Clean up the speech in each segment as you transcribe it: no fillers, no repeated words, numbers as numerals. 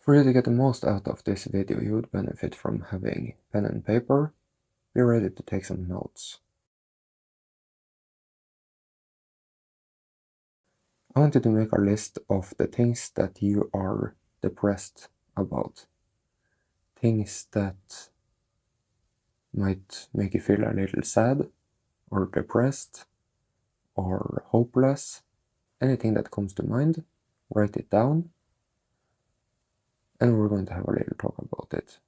For you to get the most out of this video, you would benefit from having pen and paper. Be ready to take some notes. I want you to make a list of the things that you are depressed about. Things that might make you feel a little sad, or depressed, or hopeless. Anything that comes to mind, write it down, and we're going to have a little talk about it.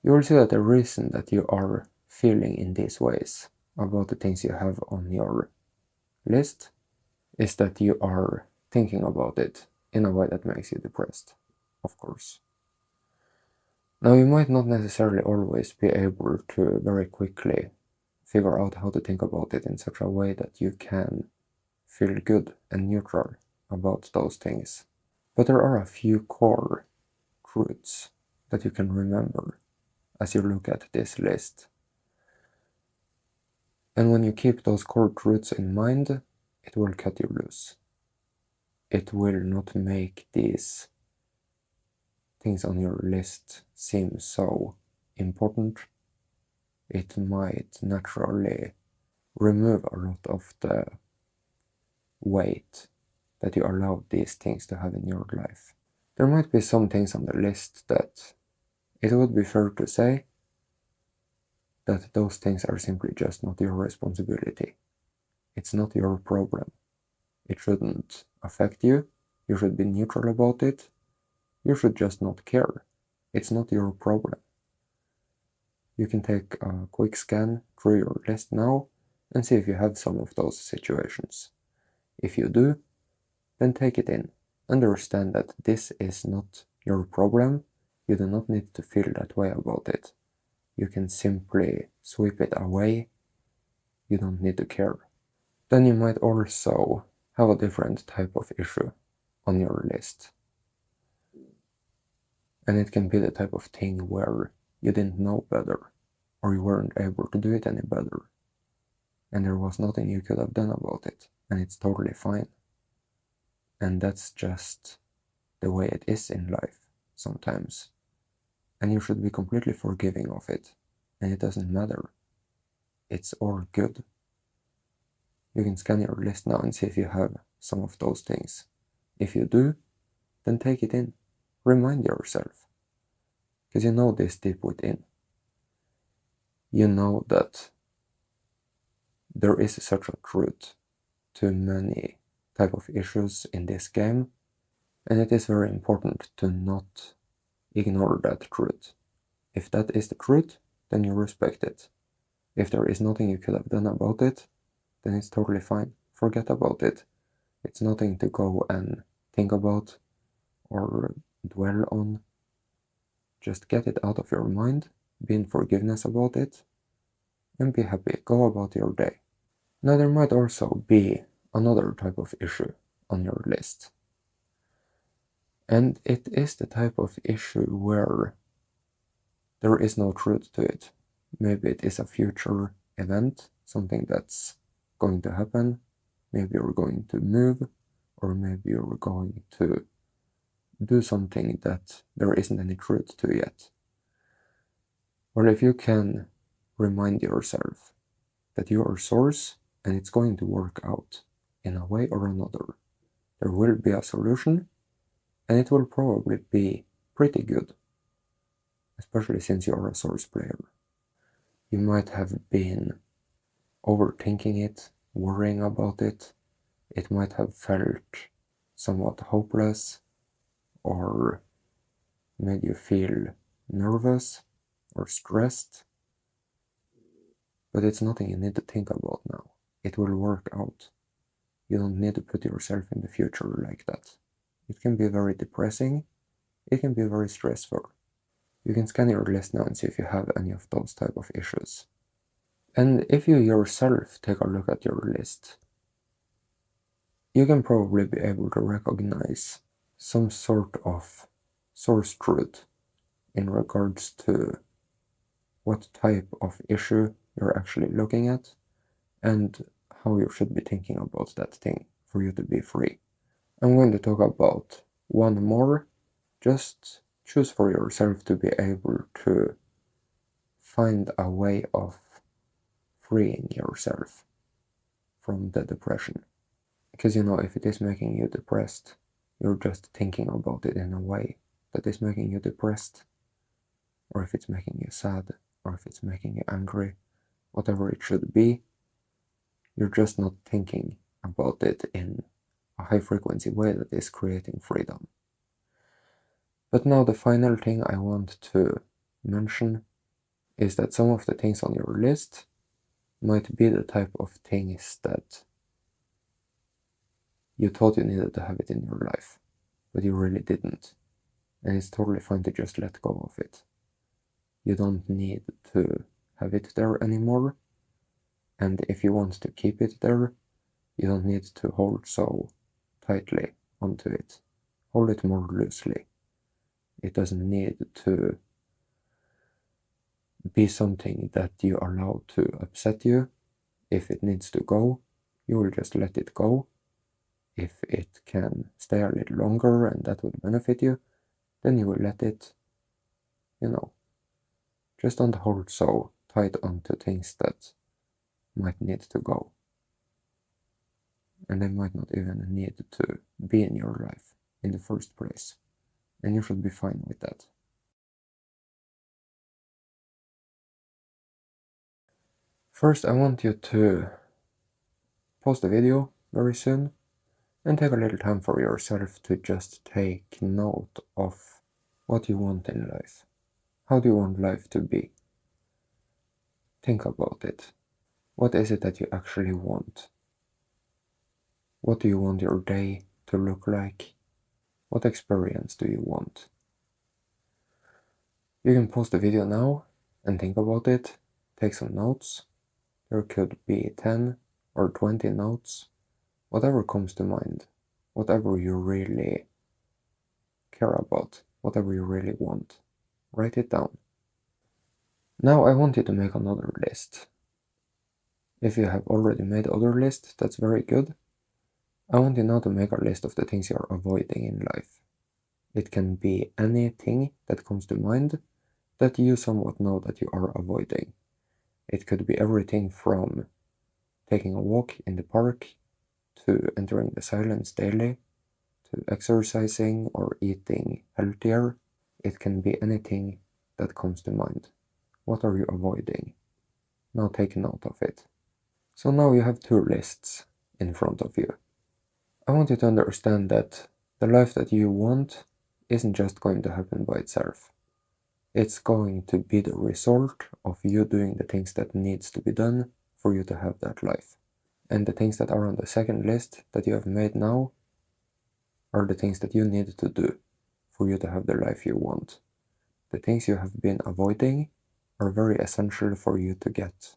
You will see that the reason that you are feeling in these ways about the things you have on your list is that you are thinking about it in a way that makes you depressed, of course. Now, you might not necessarily always be able to very quickly figure out how to think about it in such a way that you can feel good and neutral about those things. But there are a few core truths that you can remember as you look at this list. And when you keep those core truths in mind, it will cut you loose. It will not make these things on your list seem so important. It might naturally remove a lot of the weight that you allow these things to have in your life. There might be some things on the list that it would be fair to say that those things are simply just not your responsibility. It's not your problem. It shouldn't affect you. You should be neutral about it. You should just not care. It's not your problem. You can take a quick scan through your list now and see if you have some of those situations. If you do, then take it in. Understand that this is not your problem. You do not need to feel that way about it. You can simply sweep it away. You don't need to care. Then you might also have a different type of issue on your list. And it can be the type of thing where you didn't know better, or you weren't able to do it any better. And there was nothing you could have done about it, and it's totally fine. And that's just the way it is in life sometimes. And you should be completely forgiving of it. And it doesn't matter. It's all good. You can scan your list now and see if you have some of those things. If you do, then take it in. Remind yourself. Because you know this deep within. You know that there is such a truth to many type of issues in this game, and it is very important to not ignore that truth. If that is the truth, then you respect it. If there is nothing you could have done about it, then it's totally fine. Forget about it. It's nothing to go and think about or dwell on. Just get it out of your mind, be in forgiveness about it, and be happy. Go about your day. Now, there might also be another type of issue on your list. And it is the type of issue where there is no truth to it. Maybe it is a future event, something that's going to happen. Maybe you're going to move, or maybe you're going to do something that there isn't any truth to yet. Well, if you can remind yourself that you are source and it's going to work out in a way or another, there will be a solution, and it will probably be pretty good, especially since you are a source player. You might have been overthinking it, worrying about it. It might have felt somewhat hopeless, or made you feel nervous or stressed. But it's nothing you need to think about now. It will work out. You don't need to put yourself in the future like that. It can be very depressing. It can be very stressful. You can scan your list now and see if you have any of those type of issues. And if you yourself take a look at your list, you can probably be able to recognize some sort of source truth in regards to what type of issue you're actually looking at and how you should be thinking about that thing for you to be free. I'm going to talk about one more just choose for yourself to be able to find a way of freeing yourself from the depression. Because if it is making you depressed, you're just thinking about it in a way that is making you depressed, or if it's making you sad, or if it's making you angry, whatever it should be, you're just not thinking about it in a high frequency way that is creating freedom. But now the final thing I want to mention is that some of the things on your list might be the type of things that you thought you needed to have it in your life, but you really didn't. And it's totally fine to just let go of it. You don't need to have it there anymore. And if you want to keep it there, you don't need to hold so tightly onto it. Hold it more loosely. It doesn't need to be something that you allow to upset you. If it needs to go, you will just let it go. If it can stay a little longer and that would benefit you, then you will let it, just don't hold so tight onto things that might need to go. And they might not even need to be in your life in the first place. And you should be fine with that. First, I want you to pause the video very soon and take a little time for yourself to just take note of what you want in life. How do you want life to be? Think about it. What is it that you actually want? What do you want your day to look like? What experience do you want? You can pause the video now and think about it, take some notes. There could be 10 or 20 notes, whatever comes to mind, whatever you really care about, whatever you really want. Write it down. Now I want you to make another list. If you have already made other lists, that's very good. I want you now to make a list of the things you are avoiding in life. It can be anything that comes to mind that you somewhat know that you are avoiding. It could be everything from taking a walk in the park, to entering the silence daily, to exercising or eating healthier. It can be anything that comes to mind. What are you avoiding? Now take note of it. So now you have two lists in front of you. I want you to understand that the life that you want isn't just going to happen by itself. It's going to be the result of you doing the things that needs to be done for you to have that life. And the things that are on the second list that you have made now are the things that you need to do for you to have the life you want. The things you have been avoiding are very essential for you to get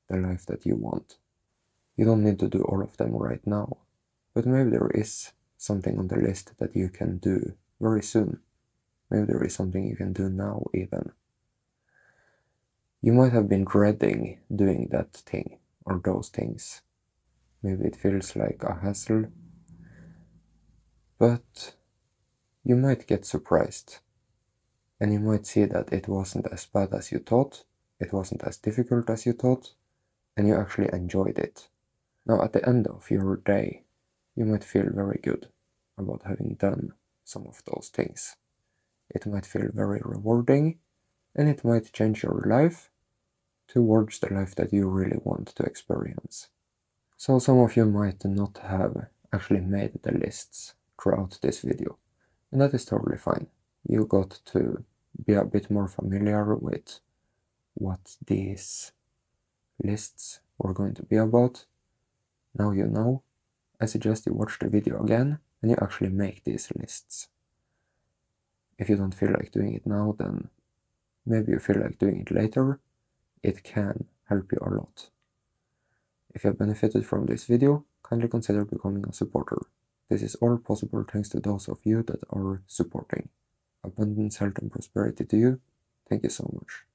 the life that you want. You don't need to do all of them right now, but maybe there is something on the list that you can do very soon. Maybe there is something you can do now even. You might have been dreading doing that thing or those things. Maybe it feels like a hassle, but you might get surprised. And you might see that it wasn't as bad as you thought, it wasn't as difficult as you thought, and you actually enjoyed it. Now at the end of your day, you might feel very good about having done some of those things. It might feel very rewarding, and it might change your life towards the life that you really want to experience. So some of you might not have actually made the lists throughout this video, and that is totally fine. You got to be a bit more familiar with what these lists were going to be about. Now you know. I suggest you watch the video again and you actually make these lists. If you don't feel like doing it now, then maybe you feel like doing it later. It can help you a lot. If you have benefited from this video, kindly consider becoming a supporter. This is all possible thanks to those of you that are supporting. Abundance, health and prosperity to you. Thank you so much.